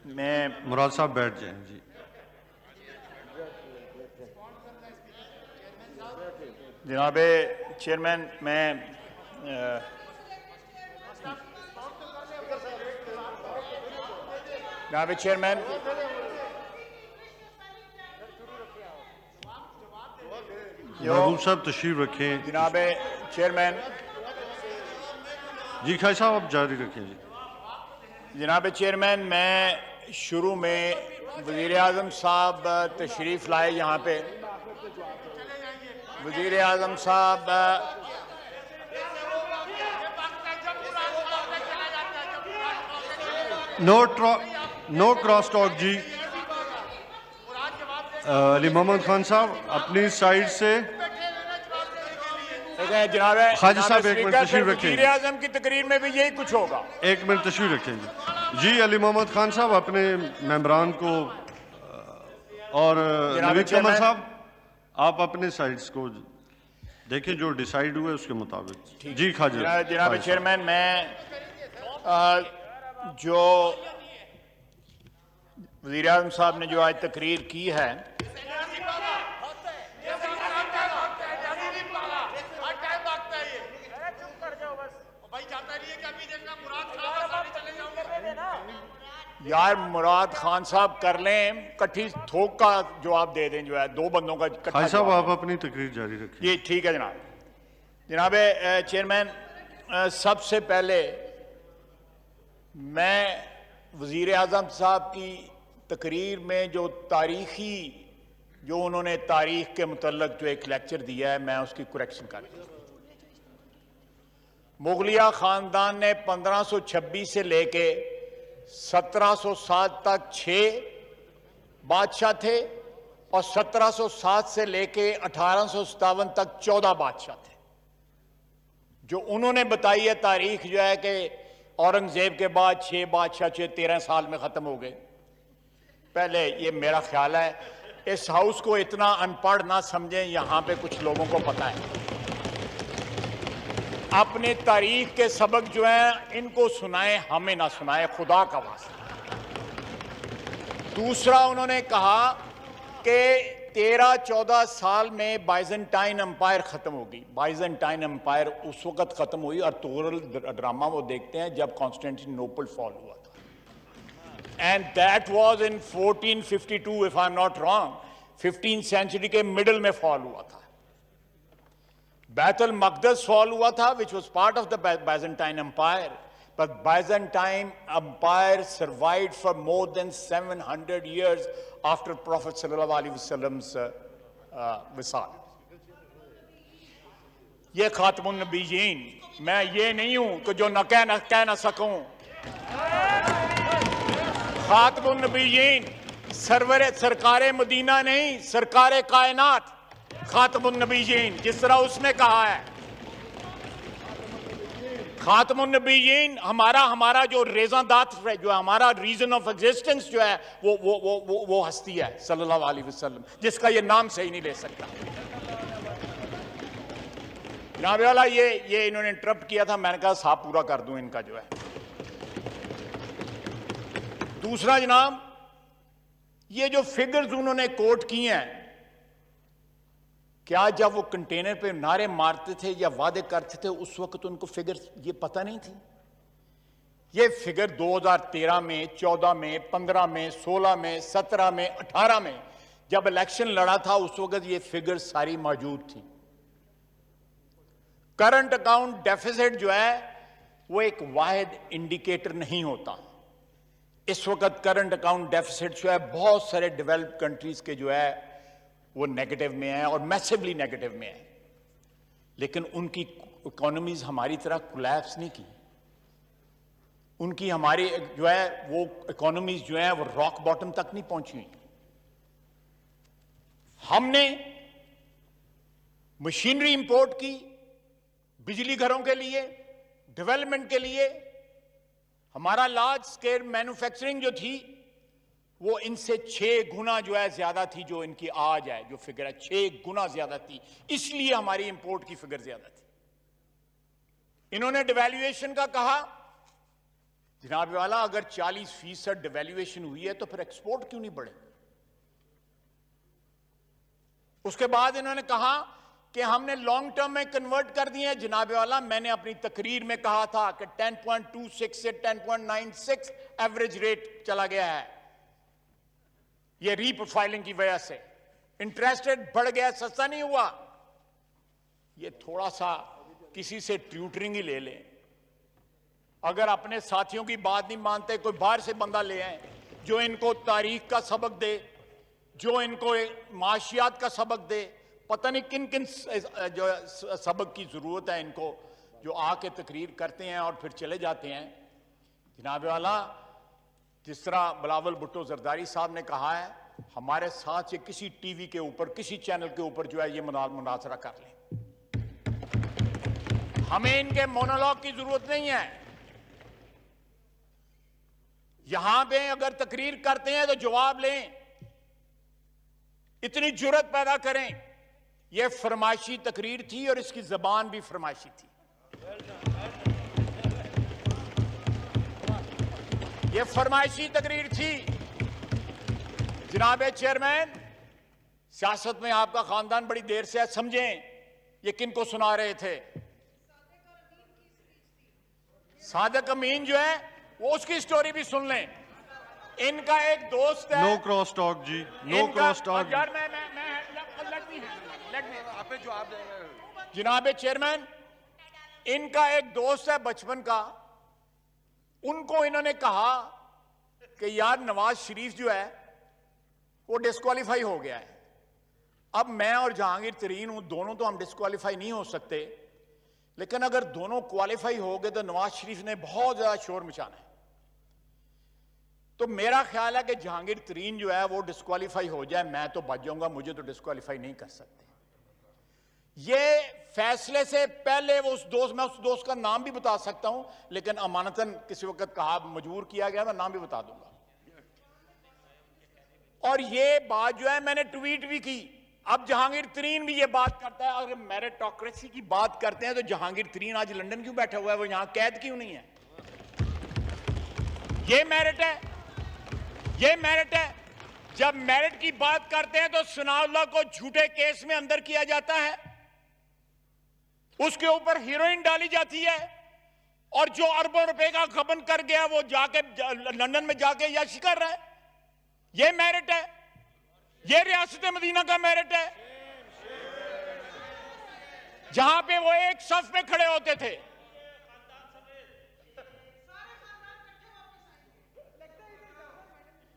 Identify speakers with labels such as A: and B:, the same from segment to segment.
A: मैं
B: मुराद साहब बैठ जाएं जी।
A: जनाब चेयरमैन, मैं जनाब चेयरमैन
B: महबूब साहब तशरीफ रखें।
A: जनाब चेयरमैन
B: जी खाई साहब आप जारी रखें जी।
A: जनाब चेयरमैन, मैं शुरू में वज़ीर आज़म साहब तशरीफ़ लाए यहाँ पे। वज़ीर आज़म साहब
B: नो क्रॉस टॉक जी। अली मोहम्मद खान साहब अपनी साइड से।
A: जनाब
B: खाजी साहब एक मिनट तशरीफ रखें।
A: वज़ीर आज़म की तकरीर में भी यही कुछ होगा।
B: एक मिनट तशरीफ रखेंगे जी। अली मोहम्मद खान साहब अपने मेंबरान को और नवीद कमर साहब आप अपने साइड्स को देखें, जो डिसाइड हुए उसके मुताबिक जी। खाजा
A: जनाब चेयरमैन, मैं जो वज़ीर आज़म साहब ने जो आज तकरीर की है, यार मुराद खान साहब कर लें, कट्ठी थोक का जवाब दे दें, जो है दो बंदों का
B: खान साहब आप अपनी तकरीर जारी रखें।
A: ये ठीक है जनाब। जनाब चेयरमैन, सबसे पहले मैं वज़ीर आज़म साहब की तकरीर में जो तारीखी जो उन्होंने तारीख के मुतल्लक जो एक लेक्चर दिया है, मैं उसकी करेक्शन कर दूँ। मुगलिया ख़ानदान ने 1526 से लेके 1707 तक 6 बादशाह थे और 1707 से लेके 1857 तक 14 बादशाह थे। जो उन्होंने बताई है तारीख जो है कि औरंगजेब के बाद 6 बादशाह 13 साल में ख़त्म हो गए। पहले ये मेरा ख्याल है, इस हाउस को इतना अनपढ़ ना समझें, यहां पे कुछ लोगों को पता है। अपने तारीख के सबक जो हैं इनको सुनाएं, हमें ना सुनाएं, खुदा का वास्ता। दूसरा, उन्होंने कहा कि 13-14 साल में बाइजेंटाइन एम्पायर खत्म होगी। बाइजेंटाइन एम्पायर उस वक्त खत्म हुई, अर्तुगरुल ड्रामा वो देखते हैं जब कॉन्स्टेंटिनोपल फॉल हुआ था, and that was in 1452 if I am not wrong. 15th century के मिडिल में फॉल हुआ था। बैतुल मक़दस फॉल हुआ था, which was part of the Byzantine Empire, but Byzantine Empire survived for more than 700 years after Prophet sallallahu alaihi wasallam's विसाल। ये खातमुन नबीयीन, मैं ये नहीं हूं कि जो न कह ना सकूं। खातमुन नबीयीन सरकारे मदीना नहीं, सरकारे कायनात खातमुन नबीयीन, जिस तरह उसने कहा है। खातमुन नबीयीन हमारा जो रेज़ादात है, जो हमारा रीजन ऑफ एग्जिस्टेंस जो है, वो हस्ती है सल्लल्लाहु अलैहि वसल्लम, जिसका ये नाम सही नहीं ले सकता। जनाब वाला ये इन्होंने इंटरप्ट किया था, मैंने कहा साहब पूरा कर दूं इनका जो है। दूसरा जनाब, ये जो फिगर्स उन्होंने कोट किए हैं, क्या जब वो कंटेनर पे नारे मारते थे या वादे करते थे उस वक्त उनको फिगर ये पता नहीं थी? ये फिगर 2013 में, 14 में, 15 में, 16 में, 17 में, 18 में जब इलेक्शन लड़ा था उस वक्त ये फिगर सारी मौजूद थी। करंट अकाउंट डेफिसिट जो है वो एक वाहिद इंडिकेटर नहीं होता। इस वक्त करंट अकाउंट डेफिसिट जो है बहुत सारे डेवलप्ड कंट्रीज के जो है वो नेगेटिव में है और मैसिवली नेगेटिव में है, लेकिन उनकी इकोनॉमीज हमारी तरह कोलैप्स नहीं की। उनकी हमारी जो है वो इकोनॉमीज जो है वो रॉक बॉटम तक नहीं पहुंची। हमने मशीनरी इंपोर्ट की बिजली घरों के लिए, डेवलपमेंट के लिए। हमारा लार्ज स्केल मैन्युफैक्चरिंग जो थी वो इनसे 6 गुना जो है ज्यादा थी, जो इनकी आज है जो फिगर है 6 गुना ज्यादा थी, इसलिए हमारी इंपोर्ट की फिगर ज्यादा थी। इन्होंने डिवैल्यूएशन का कहा, जनाब वाला, अगर 40% डिवैल्यूएशन हुई है तो फिर एक्सपोर्ट क्यों नहीं बढ़े? उसके बाद इन्होंने कहा कि हमने लॉन्ग टर्म में कन्वर्ट कर दिए हैं। जनाब वाला, मैंने अपनी तकरीर में कहा था कि 10.26 से 10.96 एवरेज रेट चला गया है। यह रीप्रोफाइलिंग की वजह से इंटरेस्ट रेट बढ़ गया, सस्ता नहीं हुआ। ये थोड़ा सा किसी से ट्यूटरिंग ही ले लें। अगर अपने साथियों की बात नहीं मानते, कोई बाहर से बंदा ले आए जो इनको तारीख का सबक दे, जो इनको माशियात का सबक दे। पता नहीं किन किन जो सबक की जरूरत है इनको, जो आके तकरीर करते हैं और फिर चले जाते हैं। जनाब वाला, जिस तरह बिलावल भुट्टो जरदारी साहब ने कहा है, हमारे साथ ये किसी टीवी के ऊपर, किसी चैनल के ऊपर जो है ये मुनाजरा कर लें। हमें इनके मोनोलॉग की जरूरत नहीं है। यहां पे अगर तकरीर करते हैं तो जवाब लें, इतनी जुर्रत पैदा करें। यह फरमाइशी तकरीर थी और इसकी जबान भी फरमाइशी थी। यह फरमाइशी तकरीर थी। जनाब चेयरमैन, सियासत में आपका खानदान बड़ी देर से है, समझें ये किनको सुना रहे थे। सादिक अमीन जो है वो उसकी स्टोरी भी सुन लें। इनका एक दोस्त है।
B: नो क्रॉस टॉक जी, नो क्रॉस टॉक।
A: यार मैं आप जवाब दे रहे हो। जनाब चेयरमैन, इनका एक दोस्त है बचपन का, उनको इन्होंने कहा कि यार नवाज शरीफ जो है वो डिस्क्वालीफाई हो गया है। अब मैं और जहांगीर तरीन हूं, दोनों तो हम डिस्क्वालीफाई नहीं हो सकते, लेकिन अगर दोनों क्वालिफाई हो गए तो नवाज शरीफ ने बहुत ज्यादा शोर मचाना है। तो मेरा ख्याल है कि जहांगीर तरीन जो है वो डिस्क्वालीफाई हो जाए, मैं तो बच जाऊंगा, मुझे तो डिस्क्वालीफाई नहीं कर सकते। ये फैसले से पहले वो मैं उस दोस्त का नाम भी बता सकता हूं, लेकिन अमानतन किसी वक्त कहा, मजबूर किया गया, मैं नाम भी बता दूंगा। और ये बात जो है मैंने ट्वीट भी की। अब जहांगीर तरीन भी ये बात करता है। अगर मेरिटोक्रेसी की बात करते हैं तो जहांगीर तरीन आज लंदन क्यों बैठा हुआ है? वो यहां कैद क्यों नहीं है? ये मेरिट है, ये मेरिट है। जब मेरिट की बात करते हैं तो सनाउल्लाह को झूठे केस में अंदर किया जाता है, उसके ऊपर हीरोइन डाली जाती है, और जो अरबों रुपए का गबन कर गया वो जाके लंदन में जाके यश कर रहा है। ये मेरिट है, ये रियासत मदीना का मेरिट है, जहां पे वो एक सफ में खड़े होते थे।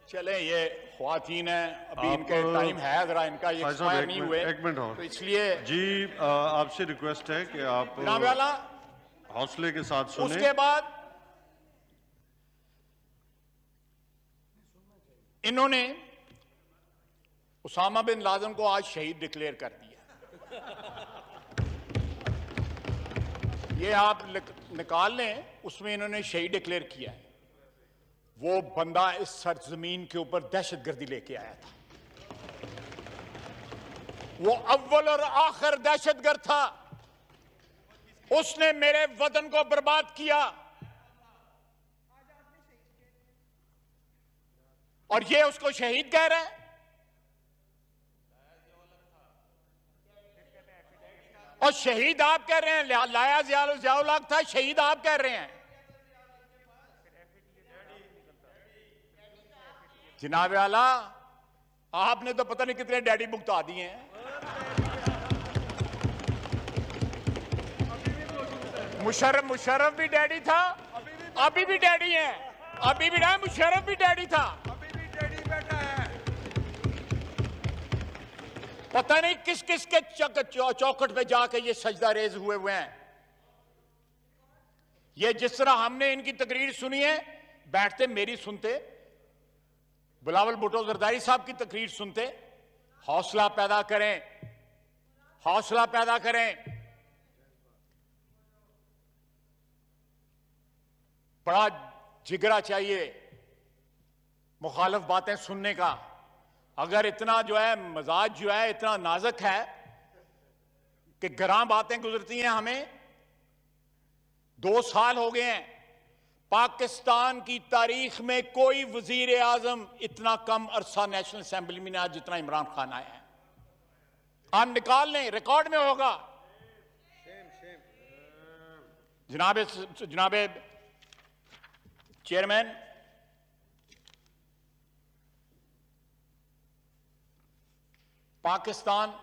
A: चले, ये ख्वातीन है, अभी इनके टाइम है, जरा इनका ये एक्सपायर नहीं हुए,
B: एक मिनट और
A: तो इसलिए
B: जी आपसे रिक्वेस्ट है कि आप
A: वाला
B: हौसले के साथ सुने।
A: उसके बाद इन्होंने उसामा बिन लादेन को आज शहीद डिक्लेयर कर दिया। ये आप निकाल लें, उसमें इन्होंने शहीद डिक्लेयर किया है। वो बंदा इस सरजमीन के ऊपर दहशतगर्दी लेके आया था। वो अव्वल और आखिर दहशतगर्द था। उसने मेरे वतन को बर्बाद किया, और ये उसको शहीद कह रहे हैं। और शहीद आप कह रहे हैं, लाया जियाउल हक था, शहीद आप कह रहे हैं। जनाब आला, आपने तो पता नहीं कितने डैडी भुगता दिए हैं। मुशर्रफ भी डैडी था, अभी भी डैडी है, अभी भी ना, मुशर्रफ भी डैडी था, अभी भी डैडी बैठा है। पता नहीं किस किस के चौखट पे जाके ये सजदा रेज हुए हैं। ये जिस तरह हमने इनकी तकरीर सुनी है, बैठते मेरी सुनते, बिलावल भुट्टो जरदारी साहब की तकरीर सुनते, हौसला पैदा करें, हौसला पैदा करें। बड़ा जिगरा चाहिए मुखालिफ बातें सुनने का। अगर इतना जो है मजाज जो है इतना नाजुक है कि गरां बातें गुजरती हैं, हमें 2 साल हो गए हैं, पाकिस्तान की तारीख में कोई वजीर आजम इतना कम अरसा नेशनल असेंबली में आज जितना इमरान खान आया है। आप निकाल लें, रिकॉर्ड में होगा। जनाबे चेयरमैन, पाकिस्तान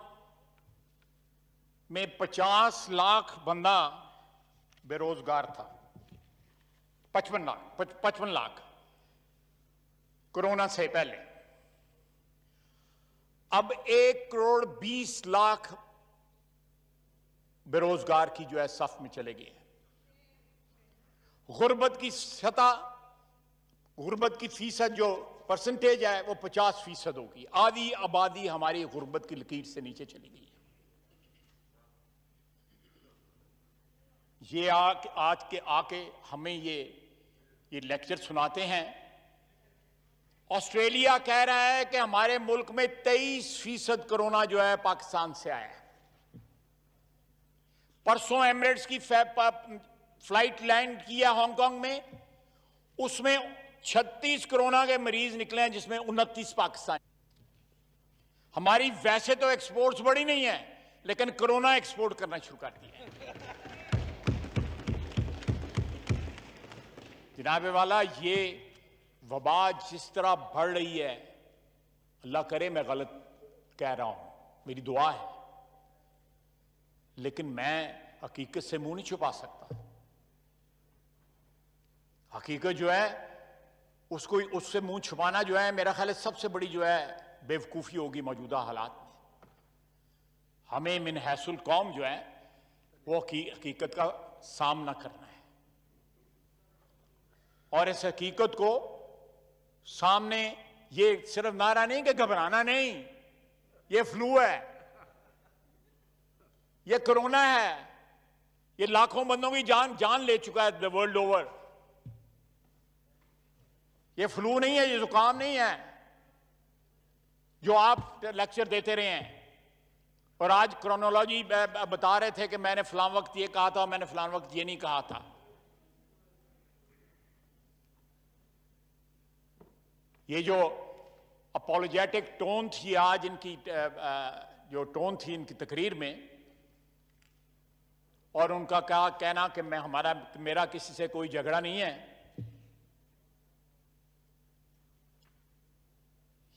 A: में 50 लाख बंदा बेरोजगार था। 55 लाख कोरोना से पहले। अब 1 करोड़ 20 लाख बेरोजगार की जो है सफ में चले गए हैं। गुर्बत की सतह, गुर्बत की फीसद जो परसेंटेज है वो 50% होगी। आधी आबादी हमारी गुर्बत की लकीर से नीचे चली गई है। ये आज के आके हमें ये लेक्चर सुनाते हैं। ऑस्ट्रेलिया कह रहा है कि हमारे मुल्क में 23% कोरोना जो है पाकिस्तान से आया है। परसों एमिरेट्स की फ्लाइट लैंड किया हांगकांग में, उसमें 36 कोरोना के मरीज निकले हैं, जिसमें 29 पाकिस्तान। हमारी वैसे तो एक्सपोर्ट्स बड़ी नहीं है, लेकिन कोरोना एक्सपोर्ट करना शुरू कर दिया है। जनाबे वाला, ये वबा जिस तरह बढ़ रही है, अल्लाह करे मैं गलत कह रहा हूं, मेरी दुआ है, लेकिन मैं हकीकत से मुंह नहीं छुपा सकता। हकीकत जो है उसको, उससे मुंह छुपाना जो है, मेरा ख्याल है सबसे बड़ी जो है बेवकूफी होगी मौजूदा हालात में। हमें मिन हैसुल कौम जो है वो हकीकत का सामना करना है, और इस हकीकत को सामने, ये सिर्फ नारा नहीं कि घबराना नहीं, ये फ्लू है, ये कोरोना है, ये लाखों बंदों की जान ले चुका है द वर्ल्ड ओवर। ये फ्लू नहीं है, ये जुकाम नहीं है जो आप लेक्चर देते रहे हैं। और आज क्रोनोलॉजी बता रहे थे कि मैंने फलां वक्त ये कहा था, मैंने फलां वक्त ये नहीं कहा था। ये जो अपोलोजेटिक टोन थी आज इनकी, जो टोन थी इनकी तकरीर में, और उनका क्या कहना कि मेरा किसी से कोई झगड़ा नहीं है,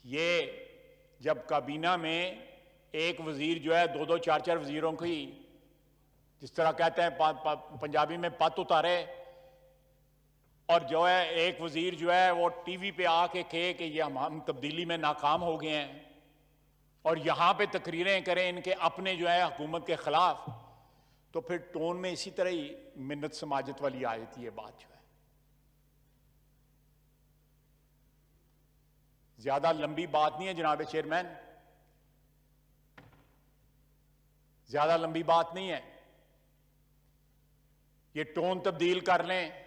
A: ये जब काबीना में एक वजीर जो है 2-2, 4-4 वजीरों की, जिस तरह कहते हैं पंजाबी में, पत उतारे, और जो है एक वजीर जो है वो टीवी पे आके कहे कि ये हम तब्दीली में नाकाम हो गए हैं, और यहां पे तकरीरें करें इनके अपने जो है हुकूमत के खिलाफ, तो फिर टोन में इसी तरह ही मिन्नत समाजत वाली आ जाती है बात जो है। ज्यादा लंबी बात नहीं है जनाब चेयरमैन, ज्यादा लंबी बात नहीं है। ये टोन तब्दील कर लें,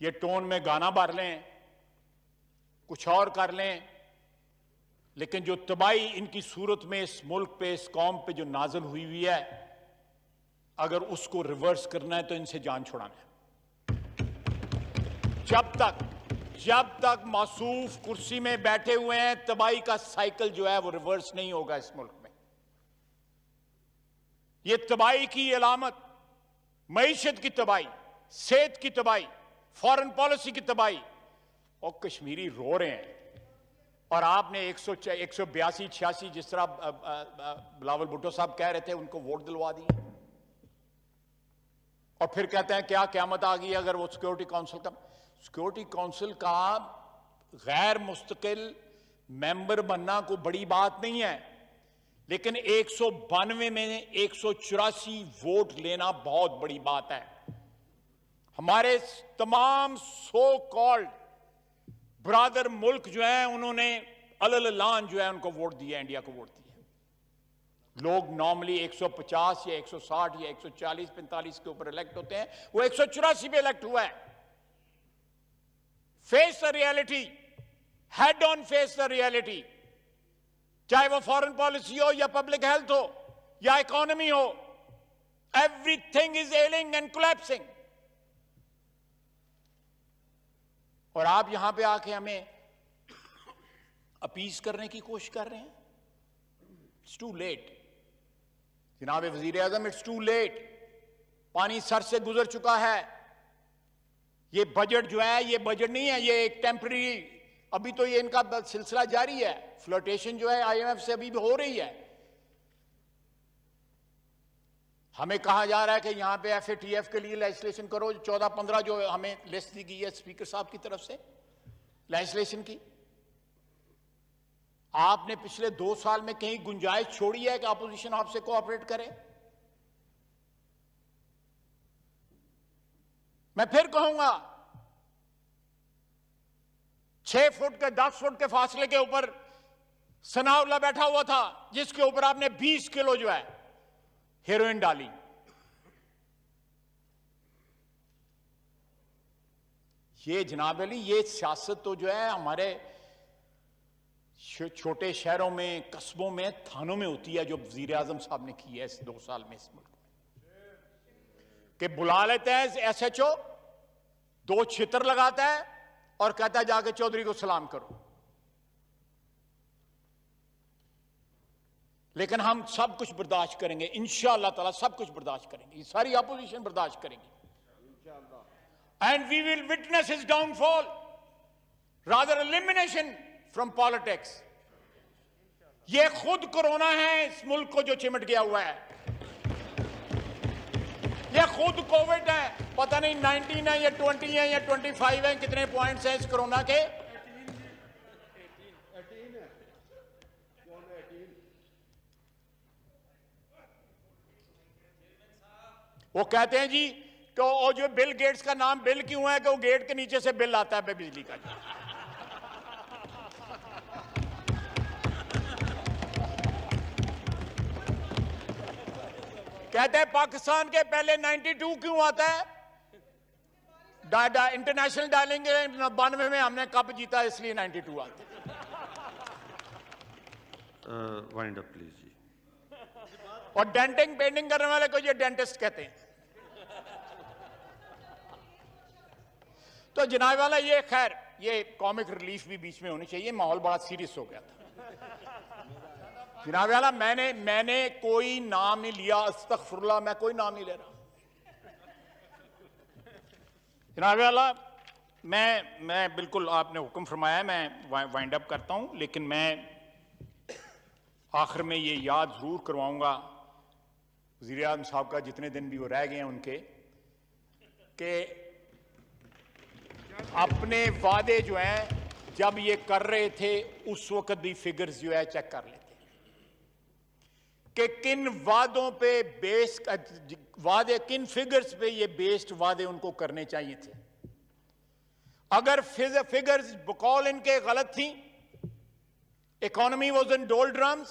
A: ये टोन में गाना भर लें, कुछ और कर लें, लेकिन जो तबाही इनकी सूरत में इस मुल्क पे, इस कौम पे जो नाज़िल हुई है, अगर उसको रिवर्स करना है तो इनसे जान छुड़ाना है। जब तक मासूफ कुर्सी में बैठे हुए हैं, तबाही का साइकिल जो है वो रिवर्स नहीं होगा इस मुल्क में। ये तबाही की अलामत, मईशत की तबाही, सेहत की तबाही, फॉरेन पॉलिसी की तबाही, और कश्मीरी रो रहे हैं। और आपने 182, 86 जिस तरह बिलावल भुट्टो साहब कह रहे थे, उनको वोट दिलवा दिए, और फिर कहते हैं क्या क़यामत आ गई अगर वो सिक्योरिटी काउंसिल का गैर मुस्तकिल मेंबर बनना कोई बड़ी बात नहीं है, लेकिन 192 में 184 वोट लेना बहुत बड़ी बात है। हमारे तमाम सो कॉल्ड ब्रादर मुल्क जो है, उन्होंने अललान जो है उनको वोट दिया, इंडिया को वोट दिया। लोग नॉर्मली 150 या 160 या 140, 45 के ऊपर इलेक्ट होते हैं, वो 184 पे इलेक्ट हुआ है। Face the reality, head on face the reality, चाहे वो फॉरेन पॉलिसी हो या पब्लिक हेल्थ हो या इकोनॉमी हो, एवरीथिंग इज एलिंग एंड कोलैप्सिंग। और आप यहां पे आके हमें अपीज करने की कोशिश कर रहे हैं। इट्स टू लेट जनाब वजीर आजम, इट्स टू लेट। पानी सर से गुजर चुका है। ये बजट जो है, ये बजट नहीं है, ये एक टेम्पररी, अभी तो ये इनका सिलसिला जारी है। फ्लर्टेशन जो है IMF से अभी भी हो रही है। हमें कहा जा रहा है कि यहां पे FATF के लिए लेजिस्लेशन करो, 14-15 जो हमें लिस्ट दी गई है स्पीकर साहब की तरफ से लेजिस्लेशन की। आपने पिछले 2 साल में कहीं गुंजाइश छोड़ी है कि अपोजिशन आपसे कोऑपरेट करे? मैं फिर कहूंगा, 6 फुट के 10 फुट के फासले के ऊपर सनाउल्लाह बैठा हुआ था, जिसके ऊपर आपने 20 किलो जो है हेरोइन डाली। ये जनाब अली, ये सियासत तो जो है हमारे छोटे शहरों में, कस्बों में, थानों में होती है, जो वजीर आजम साहब ने की है इस 2 साल में इस मुल्क में। कि बुला लेते हैं SHO, 2 छितर लगाता है और कहता है जाके चौधरी को सलाम करो। लेकिन हम सब कुछ बर्दाश्त करेंगे इंशाअल्लाह ताला, सब कुछ बर्दाश्त करेंगे। ये सारी अपोजिशन बर्दाश्त करेंगी। And we will witness his downfall, rather elimination from politics. ये खुद कोरोना है इस मुल्क को जो चिमट गया हुआ है। ये खुद कोविड है। पता नहीं 19 है या 20 है या 25 है, कितने पॉइंट्स हैं इस कोरोना के। वो कहते हैं जी तो वो जो बिल गेट्स का नाम बिल क्यों है कि वो गेट के नीचे से बिल आता है बिजली का। कहते हैं पाकिस्तान के पहले 92 क्यों आता है? इंटरनेशनल डालेंगे 92 में हमने कप जीता, इसलिए 92 आता है।
B: वाइंड अप प्लीज जी।
A: और डेंटिंग पेंटिंग करने वाले को ये डेंटिस्ट कहते हैं। तो जनाब वाला, ये खैर ये कॉमिक रिलीफ भी बीच में होनी चाहिए, माहौल बड़ा सीरियस हो गया था। जनाब वाला, मैंने कोई नाम नहीं लिया, अस्तगफुरुल्लाह, मैं कोई नाम नहीं ले रहा। जनाब वाला, मैं बिल्कुल, आपने हुक्म फरमाया, मैं वाइंड अप करता हूं, लेकिन मैं आखिर में ये याद जरूर करवाऊंगा वज़ीर आज़म साहब का, जितने दिन भी वो रह गए हैं उनके, कि अपने वादे जो हैं जब ये कर रहे थे उस वक्त भी फिगर्स जो है चेक कर लेते कि किन वादों पे बेस वादे, किन फिगर्स पे ये बेस्ड वादे उनको करने चाहिए थे। अगर फिगर्स बकौल इनके गलत थी, इकोनॉमी वाज इन डोलड्रम्स,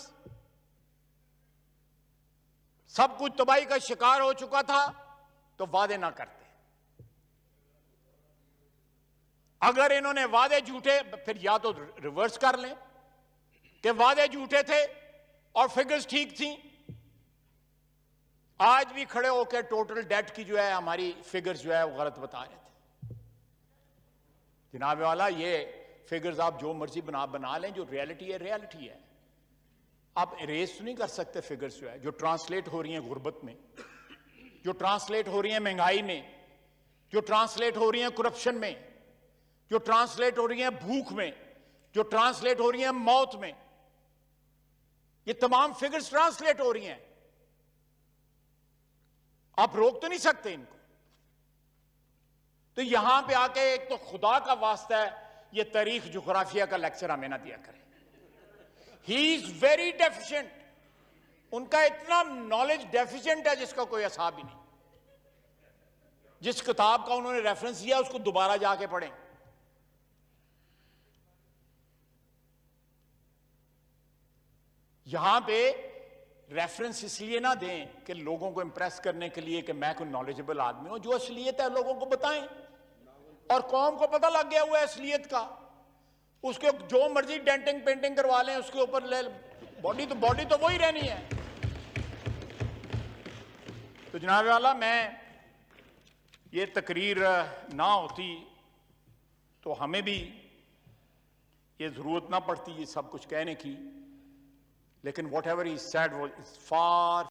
A: सब कुछ तबाही का शिकार हो चुका था, तो वादे ना करते। अगर इन्होंने वादे झूठे, फिर या तो रिवर्स कर लें कि वादे झूठे थे और फिगर्स ठीक थी। आज भी खड़े होकर टोटल डेट की जो है हमारी फिगर्स जो है वो गलत बता रहे थे। जनाब वाला, ये फिगर्स आप जो मर्जी बना लें, जो रियलिटी है रियलिटी है। आप इरेज तो नहीं कर सकते फिगर्स जो है, जो ट्रांसलेट हो रही हैं गुर्बत में, जो ट्रांसलेट हो रही हैं महंगाई में, जो ट्रांसलेट हो रही हैं करप्शन में, जो ट्रांसलेट हो रही हैं भूख में, जो ट्रांसलेट हो रही हैं मौत में। ये तमाम फिगर्स ट्रांसलेट हो रही हैं, आप रोक तो नहीं सकते इनको। तो यहां पे आके एक तो खुदा का वास्ता है, ये तारीख जोग्राफिया का लेक्चर हमें ना दिया करें। ही इज वेरी डेफिशिएंट, उनका इतना नॉलेज डेफिशिएंट है जिसका कोई हिसाब ही नहीं। जिस किताब का उन्होंने रेफरेंस दिया उसको दोबारा जाके पढ़ें। यहां पे रेफरेंस इसलिए ना दें कि लोगों को इंप्रेस करने के लिए कि मैं कोई नॉलेजेबल आदमी हूं। जो असलियत है लोगों को बताएं, और कौम को पता लग गया हुआ है असलियत का। उसके जो मर्जी डेंटिंग पेंटिंग करवा लें उसके ऊपर ले, बॉडी तो वही रहनी है। तो जनाब वाला, मैं ये तकरीर ना होती तो हमें भी ये जरूरत ना पड़ती ये सब कुछ कहने की, लेकिन वॉट एवर ही सैड वो इज फार